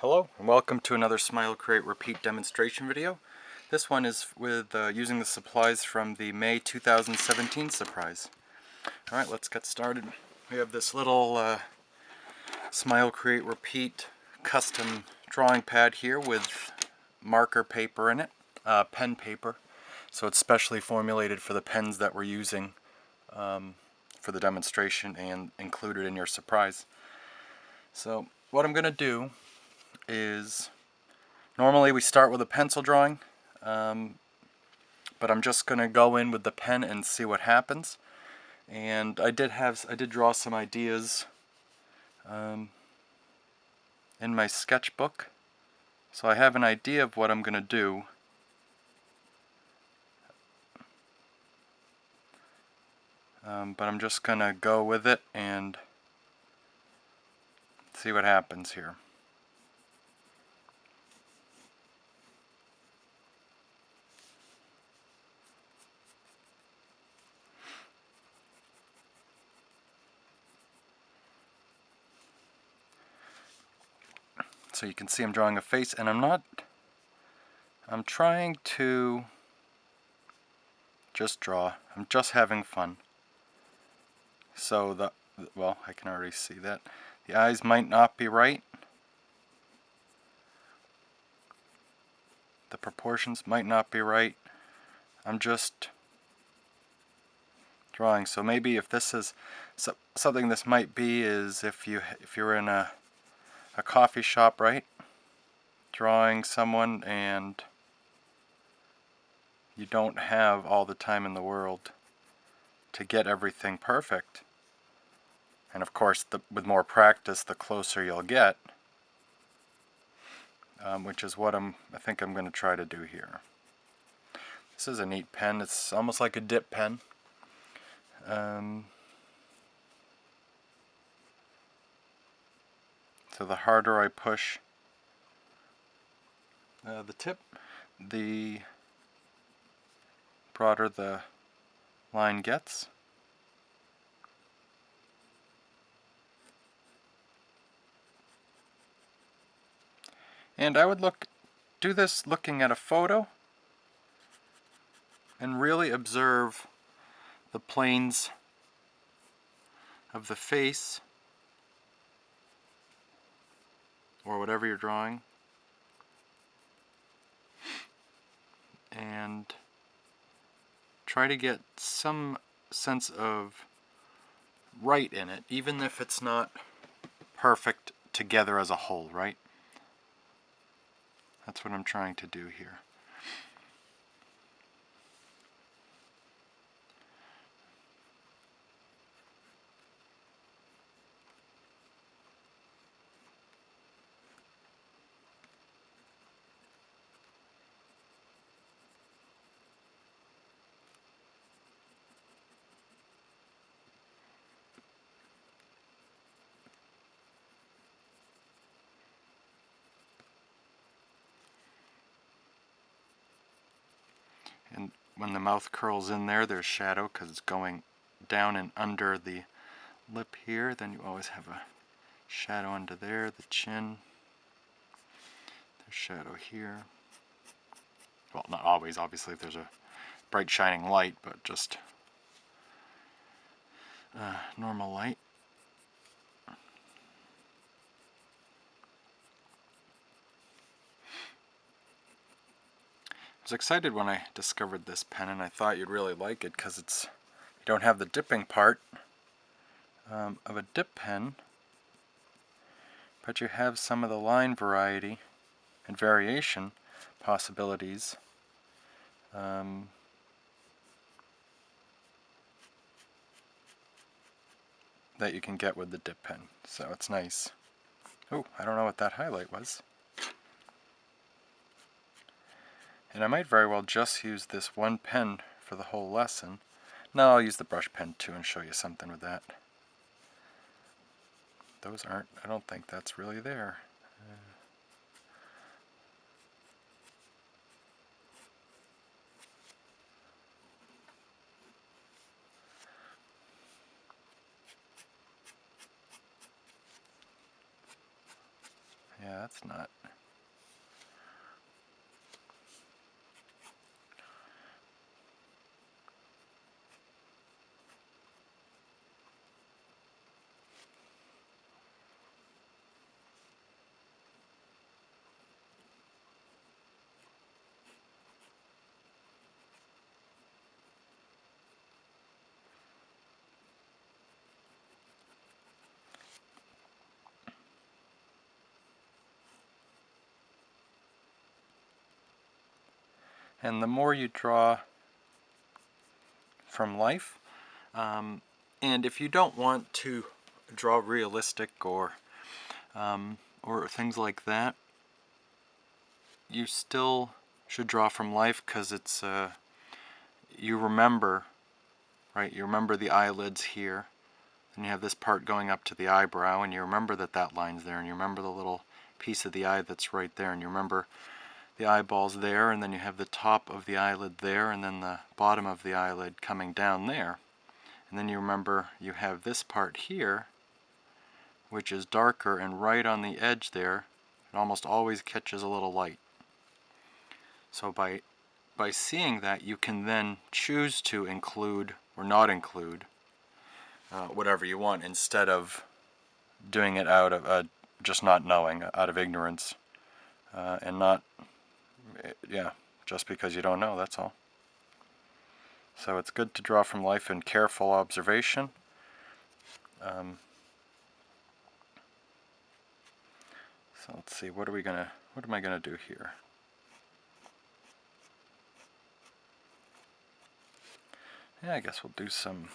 Hello and welcome to another Smile Create Repeat demonstration video. This one is with using the supplies from the May 2017 surprise. Alright, let's get started. We have this little Smile Create Repeat custom drawing pad here with marker paper in it, pen paper. So it's specially formulated for the pens that we're using for the demonstration and included in your surprise. So what I'm going to do is, normally we start with a pencil drawing, but I'm just going to go in with the pen and see what happens. And I did draw some ideas in my sketchbook, so I have an idea of what I'm going to do. But I'm just going to go with it and see what happens here. So you can see I'm drawing a face, and I'm trying to just draw. I'm just having fun. So well, I can already see that. The eyes might not be right. The proportions might not be right. I'm just drawing. So maybe if this is something, this might be is if you're in a coffee shop, right? Drawing someone and you don't have all the time in the world to get everything perfect. And of course, with more practice, the closer you'll get, which is what I think I'm going to try to do here. This is a neat pen. It's almost like a dip pen. So the harder I push the tip, the broader the line gets. And I would do this looking at a photo and really observe the planes of the face or whatever you're drawing, and try to get some sense of right in it, even if it's not perfect together as a whole, right? That's what I'm trying to do here. And when the mouth curls in there, there's shadow because it's going down and under the lip here. Then you always have a shadow under there, the chin. There's shadow here. Well, not always, obviously, if there's a bright shining light, but just normal light. I was excited when I discovered this pen, and I thought you'd really like it because you don't have the dipping part of a dip pen, but you have some of the line variety and variation possibilities that you can get with the dip pen. So it's nice. Oh, I don't know what that highlight was. And I might very well just use this one pen for the whole lesson. No, I'll use the brush pen too and show you something with that. Those aren't, I don't think that's really there. Yeah, Yeah, that's not. And the more you draw from life, and if you don't want to draw realistic or things like that, you still should draw from life, because it's you remember, right? You remember the eyelids here, and you have this part going up to the eyebrow, and you remember that that line's there, and you remember the little piece of the eye that's right there, and you remember the eyeballs there, and then you have the top of the eyelid there, and then the bottom of the eyelid coming down there. And then you remember you have this part here, which is darker, and right on the edge there, it almost always catches a little light. So by seeing that, you can then choose to include or not include whatever you want, instead of doing it out of just not knowing, out of ignorance, and not, yeah, just because you don't know, that's all. So it's good to draw from life and careful observation. So let's see, what am I gonna do here? Yeah, I guess we'll do some.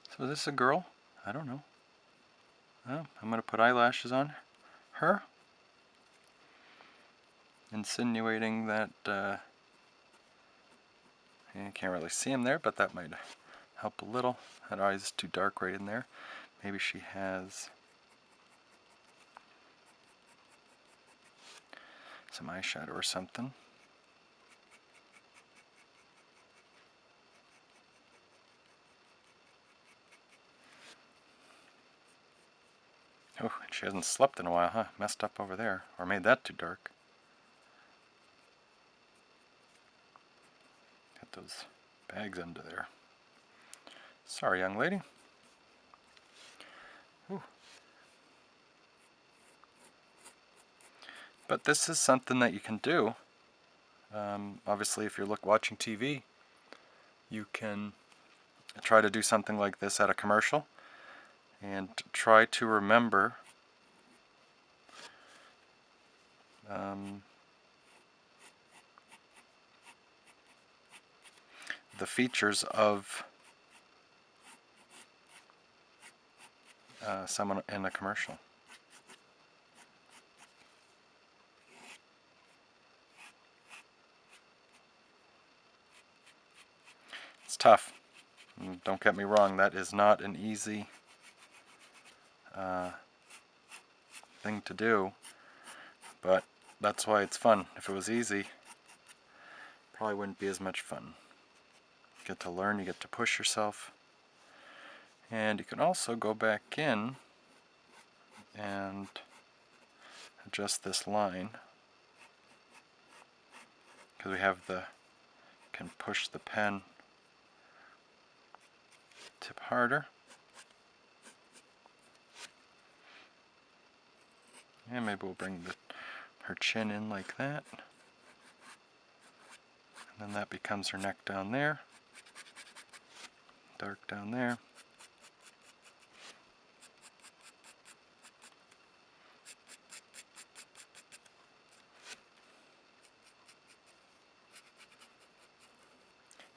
So is this a girl? I don't know. Oh, I'm gonna put eyelashes on her, insinuating that you can't really see him there, but that might help a little. That eye is too dark right in there. Maybe she has some eyeshadow or something. Oh, she hasn't slept in a while, huh? Messed up over there, or made that too dark. Got those bags under there. Sorry, young lady. Ooh. But this is something that you can do. Obviously, if you're watching TV, you can try to do something like this at a commercial, and try to remember the features of someone in a commercial. It's tough. Don't get me wrong, that is not an easy thing to do, but that's why it's fun. If it was easy, probably wouldn't be as much fun. You get to learn, you get to push yourself, and you can also go back in and adjust this line, because we have can push the pen tip harder. And maybe we'll bring her chin in like that. And then that becomes her neck down there. Dark down there.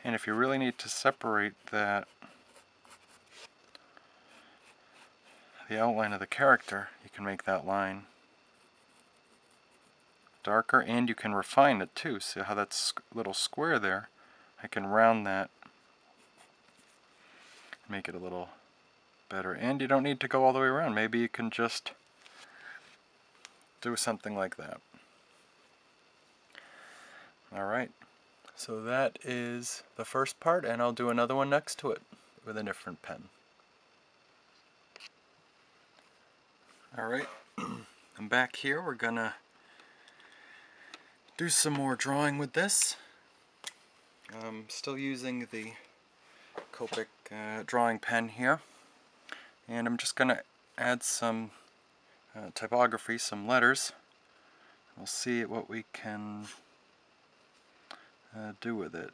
And if you really need to separate that, the outline of the character, you can make that line darker, and you can refine it too. See how that little square there? I can round that, make it a little better, and you don't need to go all the way around. Maybe you can just do something like that. Alright, so that is the first part, and I'll do another one next to it with a different pen. Alright, And back here we're gonna do some more drawing with this. I'm still using the Copic drawing pen here, and I'm just gonna add some typography, some letters. We'll see what we can do with it.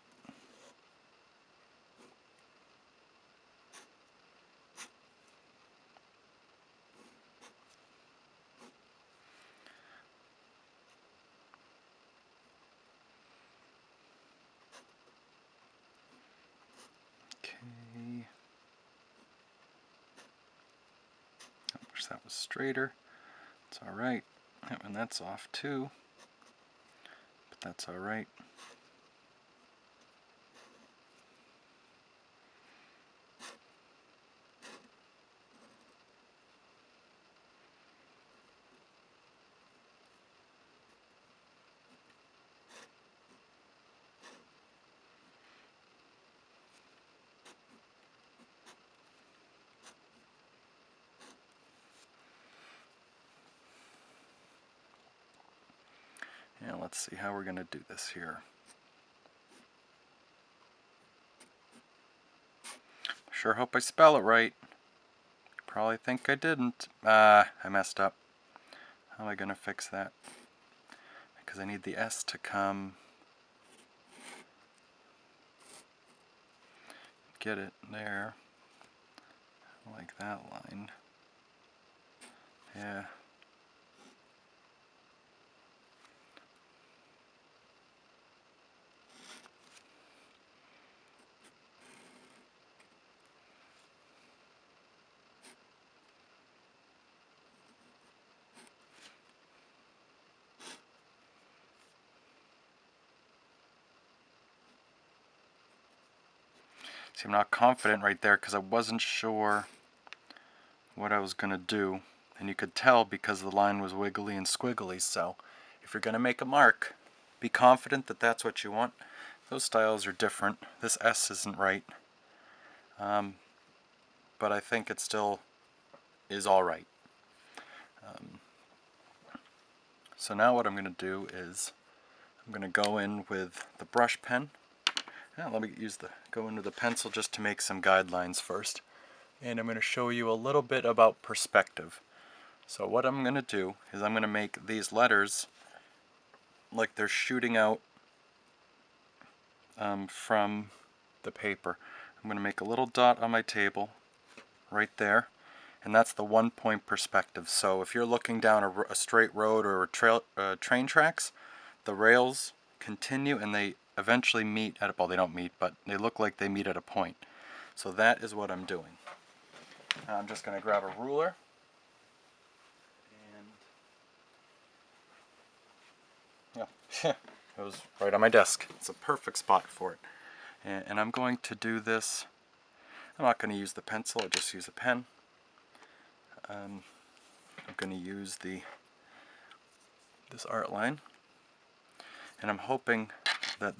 Okay. I wish that was straighter. It's alright. And that's off too. But that's alright. And let's see how we're going to do this here. Sure hope I spell it right. Probably think I didn't. I messed up. How am I going to fix that? Because I need the S to come. Get it there. Like that line. Yeah. See, I'm not confident right there because I wasn't sure what I was going to do. And you could tell because the line was wiggly and squiggly. So if you're going to make a mark, be confident that that's what you want. Those styles are different. This S isn't right. But I think it still is alright. So now what I'm going to do is I'm going to go in with the brush pen. Now let me go into the pencil just to make some guidelines first. And I'm going to show you a little bit about perspective. So what I'm going to do is I'm going to make these letters like they're shooting out from the paper. I'm going to make a little dot on my table right there, and that's the 1-point perspective. So if you're looking down a straight road or train tracks, the rails continue and they eventually meet at a, well, they don't meet, but they look like they meet at a point. So that is what I'm doing. Now I'm just going to grab a ruler and yeah, it was right on my desk. It's a perfect spot for it. And I'm going to do this. I'm not going to use the pencil, I'll just use a pen. I'm going to use this art line, and I'm hoping that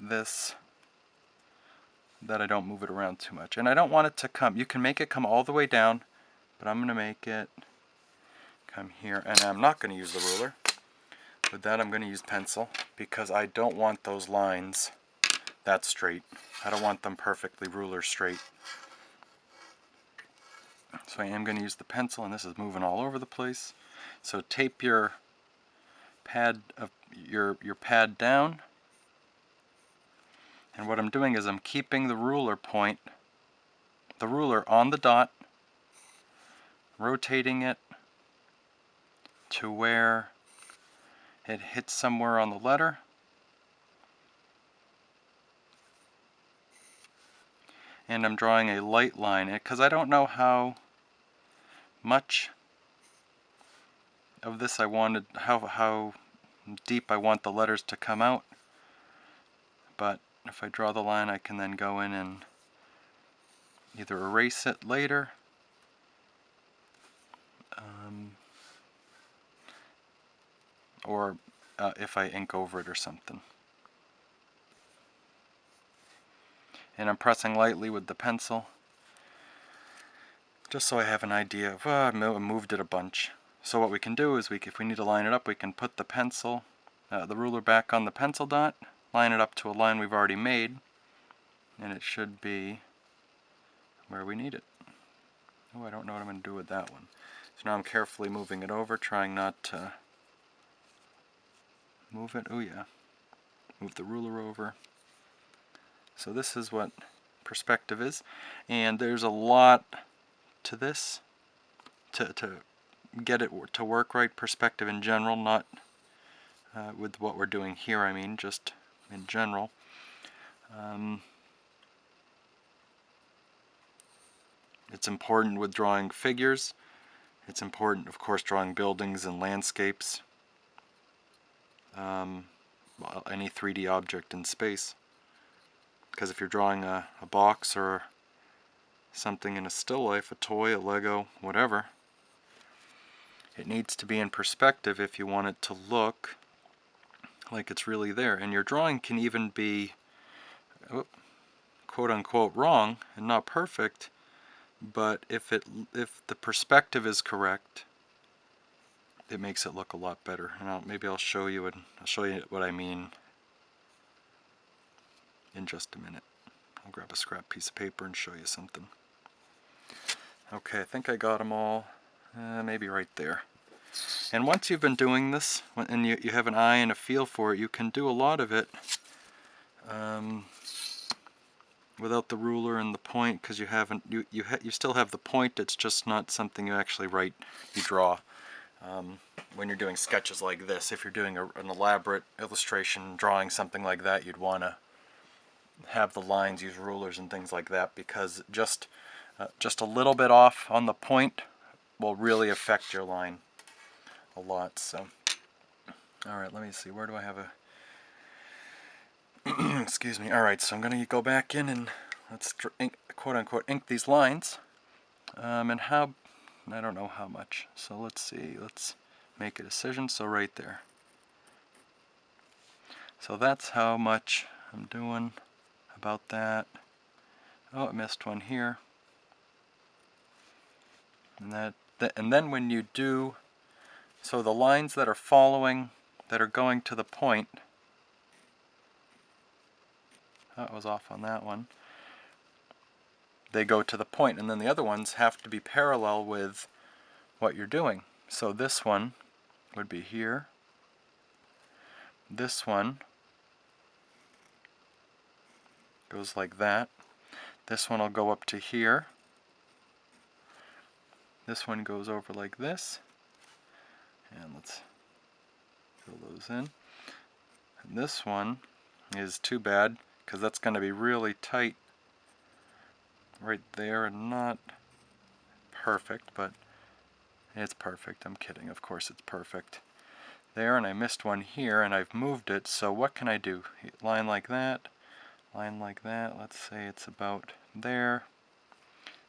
I don't move it around too much. And I don't want it to come, you can make it come all the way down, but I'm going to make it come here, and I'm not going to use the ruler. With that I'm going to use pencil, because I don't want those lines that straight. I don't want them perfectly ruler straight. So I am going to use the pencil, and this is moving all over the place. So tape your pad down. And what I'm doing is I'm keeping the ruler on the dot, rotating it to where it hits somewhere on the letter. And I'm drawing a light line, because I don't know how much of this I wanted, how deep I want the letters to come out. But if I draw the line, I can then go in and either erase it later, or if I ink over it or something. And I'm pressing lightly with the pencil, just so I have an idea of, I moved it a bunch. So what we can do is, if we need to line it up, we can put the pencil, the ruler back on the pencil dot, line it up to a line we've already made, and it should be where we need it. Oh, I don't know what I'm going to do with that one. So now I'm carefully moving it over, trying not to move it. Oh yeah, move the ruler over. So this is what perspective is, and there's a lot to this to get it to work right. Perspective in general, not with what we're doing here, I mean just in general. It's important with drawing figures. It's important, of course, drawing buildings and landscapes, well, any 3D object in space. Because if you're drawing a box or something in a still life, a toy, a Lego, whatever, it needs to be in perspective if you want it to look like it's really there. And your drawing can even be quote-unquote wrong and not perfect, but if the perspective is correct, it makes it look a lot better. And maybe I'll show you what I mean in just a minute. I'll grab a scrap piece of paper and show you something. Okay, I think I got them all, maybe right there. And once you've been doing this, and you have an eye and a feel for it, you can do a lot of it without the ruler and the point, because you still have the point. It's just not something you actually you draw. When you're doing sketches like this, if you're doing an elaborate illustration, drawing something like that, you'd want to have the lines, use rulers and things like that, because just a little bit off on the point will really affect your line a lot. So, alright, let me see, where do I have a excuse me. Alright, so I'm going to go back in and let's quote-unquote ink these lines, and how, I don't know how much, so let's see, let's make a decision. So right there, so that's how much I'm doing about that. Oh, I missed one here. And and then when you do, so the lines that are following, that are going to the point, that was off on that one, they go to the point, and then the other ones have to be parallel with what you're doing. So this one would be here, this one goes like that, this one will go up to here, this one goes over like this, and let's fill those in. And this one is too bad, because that's going to be really tight right there, and not perfect, but it's perfect. I'm kidding, of course it's perfect. There, and I missed one here, and I've moved it, so what can I do? Line like that, let's say it's about there,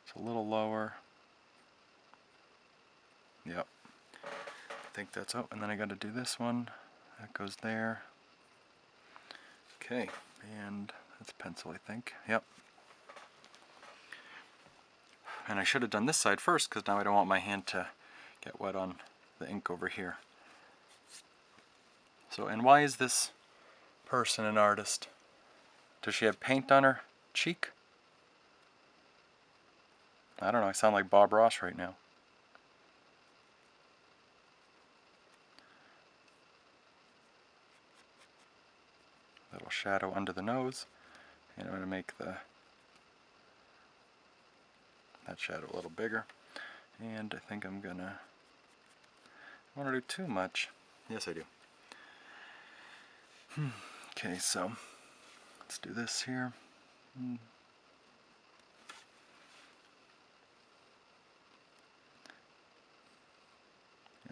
it's a little lower. Yep, I think that's, oh, and then I got to do this one, that goes there. Okay, and that's pencil, I think. Yep. And I should have done this side first, because now I don't want my hand to get wet on the ink over here. So, and why is this person an artist? Does she have paint on her cheek? I don't know, I sound like Bob Ross right now. Little shadow under the nose, and I'm going to make that shadow a little bigger. And I think I'm going to, I want to do too much. Yes, I do. Okay, so let's do this here. And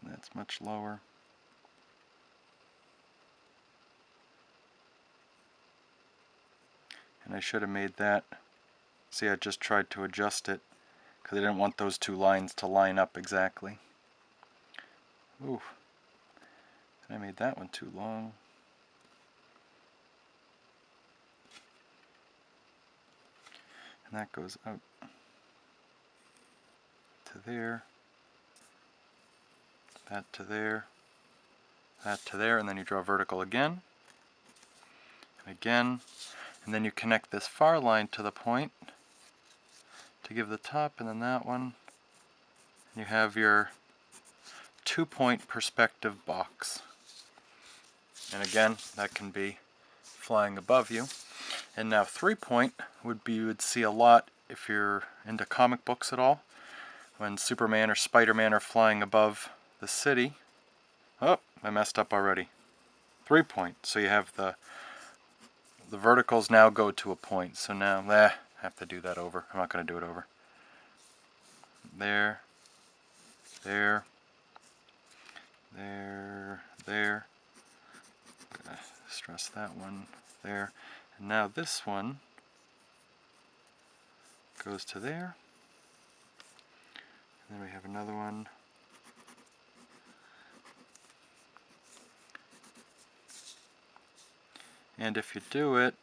that's much lower. And I should have made that, see, I just tried to adjust it because I didn't want those two lines to line up exactly. Ooh, I made that one too long. And that goes out to there. that to there, that to there, and then you draw vertical again, and again, and then you connect this far line to the point to give the top, and then that one. You have your 2-point perspective box. And again, that can be flying above you. And now 3-point would be, you would see a lot if you're into comic books at all. When Superman or Spider-Man are flying above the city. Oh, I messed up already. 3-point. So you have the verticals now go to a point. So now, I have to do that over. I'm not going to do it over. There, there, there, there. Stress that one there. And now this one goes to there. And then we have another one. And if you do it,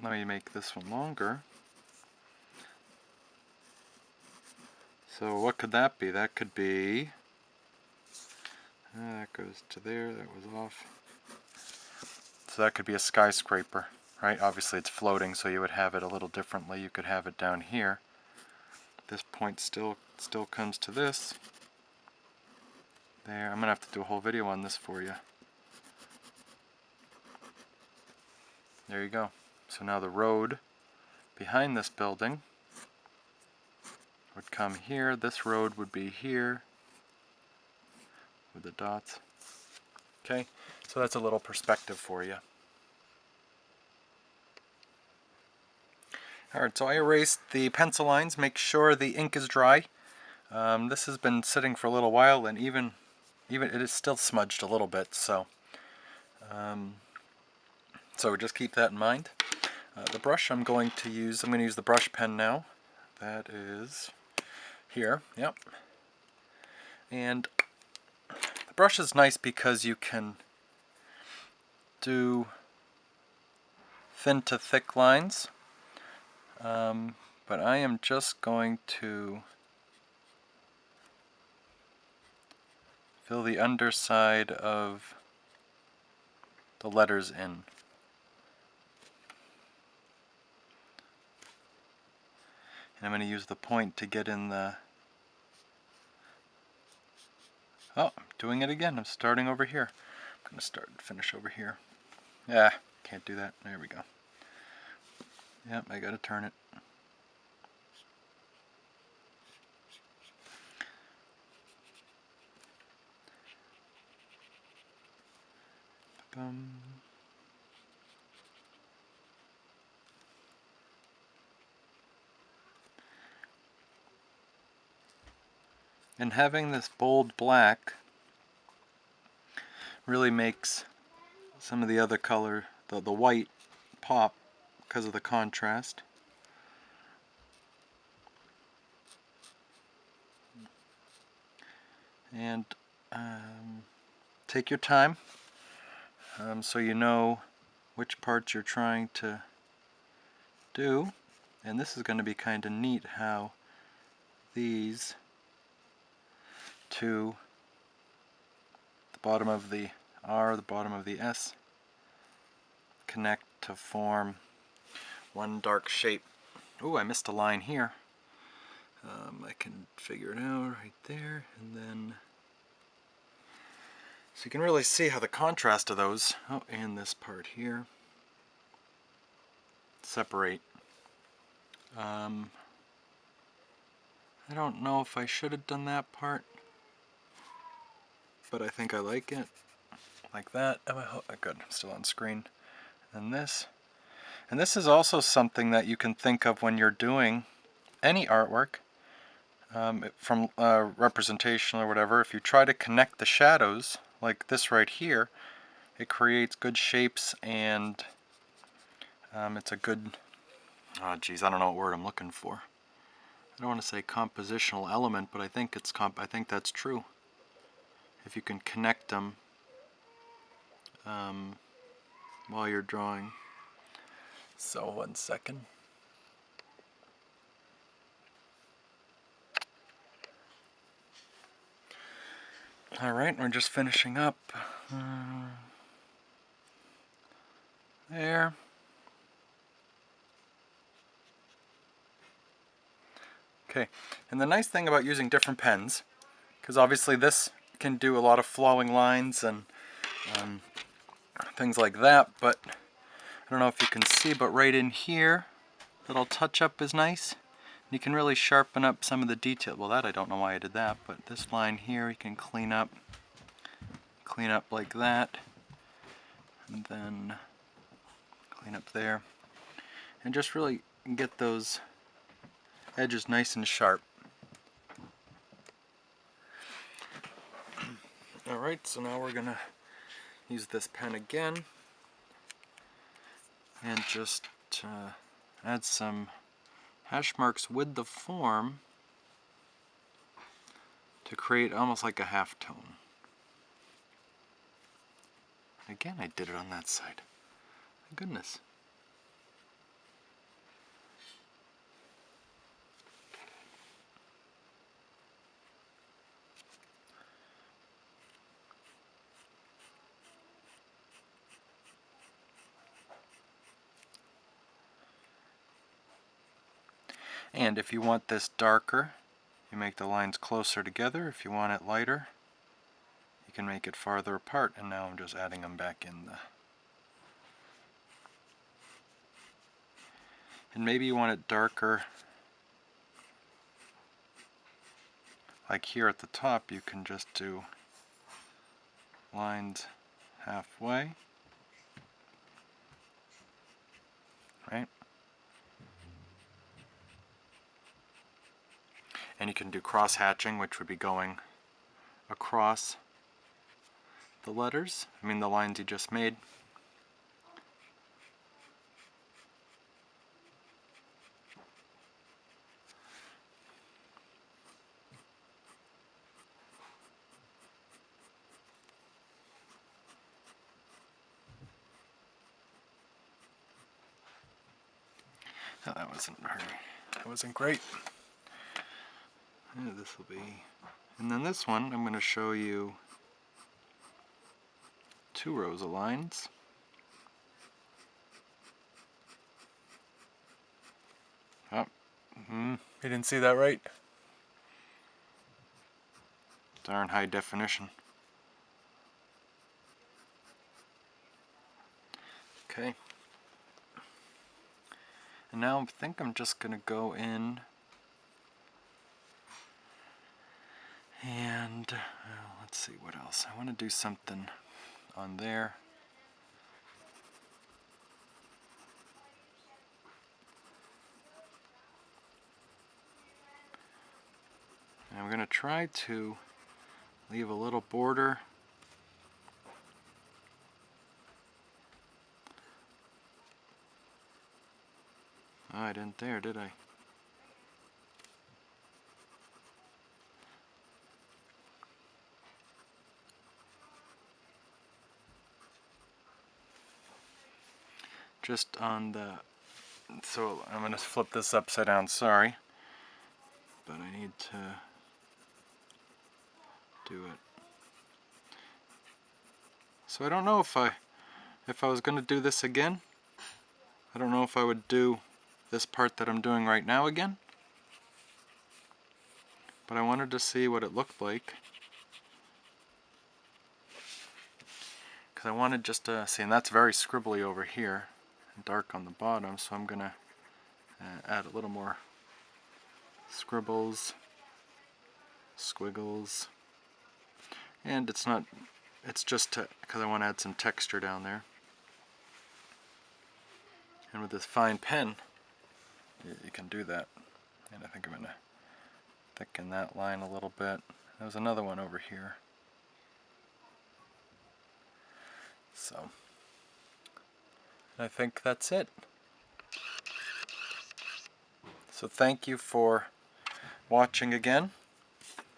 let me make this one longer. So what could that be? That could be, that goes to there, that was off. So that could be a skyscraper, right? Obviously it's floating, so you would have it a little differently. You could have it down here. This point still comes to this. There, I'm going to have to do a whole video on this for you. There you go. So now the road behind this building would come here. This road would be here with the dots. Okay, so that's a little perspective for you. Alright, so I erased the pencil lines. Make sure the ink is dry. This has been sitting for a little while, and even it is still smudged a little bit, so just keep that in mind. The brush I'm going to use the brush pen now. That is here, yep. And the brush is nice because you can do thin to thick lines, but I am just going to fill the underside of the letters in. And I'm going to use the point to get in the... Oh, I'm doing it again. I'm starting over here. I'm going to start and finish over here. Yeah, can't do that. There we go. Yep, I got to turn it. Bum. And having this bold black really makes some of the other color, the white, pop because of the contrast. And take your time so you know which parts you're trying to do. And this is going to be kind of neat how these two, the bottom of the R, the bottom of the S, connect to form one dark shape. Ooh, I missed a line here. I can figure it out right there, and then so you can really see how the contrast of those, oh, and this part here, separate. I don't know if I should have done that part, but I think I like it. Like that. Oh, good, I'm still on screen. And this is also something that you can think of when you're doing any artwork, from representation or whatever. If you try to connect the shadows, like this right here, it creates good shapes, and it's a good, oh geez, I don't know what word I'm looking for. I don't want to say compositional element, but I think it's I think that's true. If you can connect them while you're drawing. So 1 second. Alright, we're just finishing up. There. Okay, and the nice thing about using different pens, because obviously this can do a lot of flowing lines and things like that, but I don't know if you can see, but right in here, little touch-up is nice. You can really sharpen up some of the detail. Well, that I don't know why I did that, but this line here you can clean up like that, and then clean up there, and just really get those edges nice and sharp. Alright, so now we're gonna use this pen again and just add some hash marks with the form to create almost like a halftone. Again, I did it on that side. My goodness. And if you want this darker, you make the lines closer together. If you want it lighter, you can make it farther apart. And now I'm just adding them back in the... And maybe you want it darker. Like here at the top, you can just do lines halfway. Right? And you can do cross-hatching, which would be going across the letters, the lines you just made. Oh, that wasn't great. Yeah, this will be, and then this one I'm going to show you 2 rows of lines. Oh, you didn't see that right? Darn high definition. Okay. And now I think I'm just going to go in and let's see what else. I want to do something on there. And I'm going to try to leave a little border. Oh, I didn't there, did I? Just on the... So I'm going to flip this upside down, sorry. But I need to do it. So I don't know if I was going to do this again. I don't know if I would do this part that I'm doing right now again. But I wanted to see what it looked like. Because I wanted just to see, and that's very scribbly over here, and dark on the bottom, so I'm going to add a little more scribbles, squiggles, and it's just because I want to add some texture down there. And with this fine pen, you can do that. And I think I'm going to thicken that line a little bit. There's another one over here. So, I think that's it. So thank you for watching again.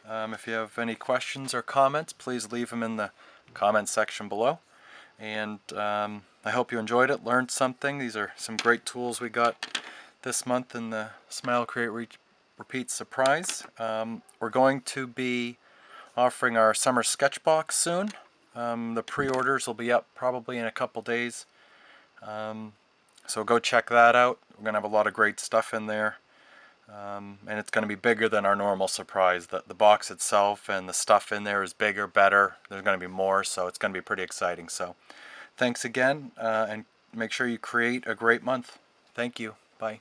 If you have any questions or comments, please leave them in the comment section below. And I hope you enjoyed it, learned something. These are some great tools we got this month in the Smile, Create, Repeat Surprise. We're going to be offering our summer sketch box soon. The pre-orders will be up probably in a couple days. So go check that out. We're going to have a lot of great stuff in there. And it's going to be bigger than our normal surprise. The box itself and the stuff in there is bigger, better. There's going to be more, so it's going to be pretty exciting. So thanks again, and make sure you create a great month. Thank you. Bye.